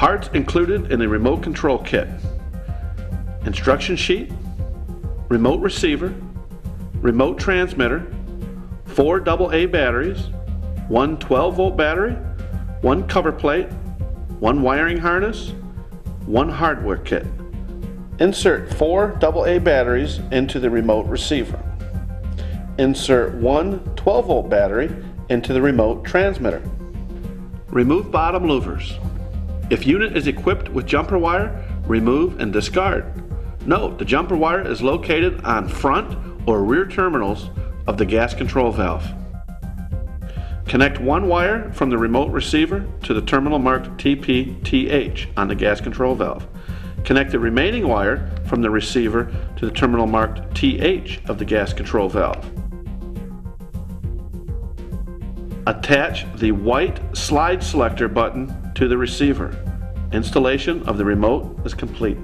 Parts included in the remote control kit: instruction sheet, remote receiver, remote transmitter, 4 AA batteries, 1 12-volt battery, 1 cover plate, 1 wiring harness, 1 hardware kit. Insert 4 AA batteries into the remote receiver. Insert 1 12-volt battery into the remote transmitter. Remove bottom louvers. If unit is equipped with jumper wire, remove and discard. Note, the jumper wire is located on front or rear terminals of the gas control valve. Connect 1 wire from the remote receiver to the terminal marked TP/TH on the gas control valve. Connect the remaining wire from the receiver to the terminal marked TH of the gas control valve. Attach the white slide selector button to the receiver. Installation of the remote is complete.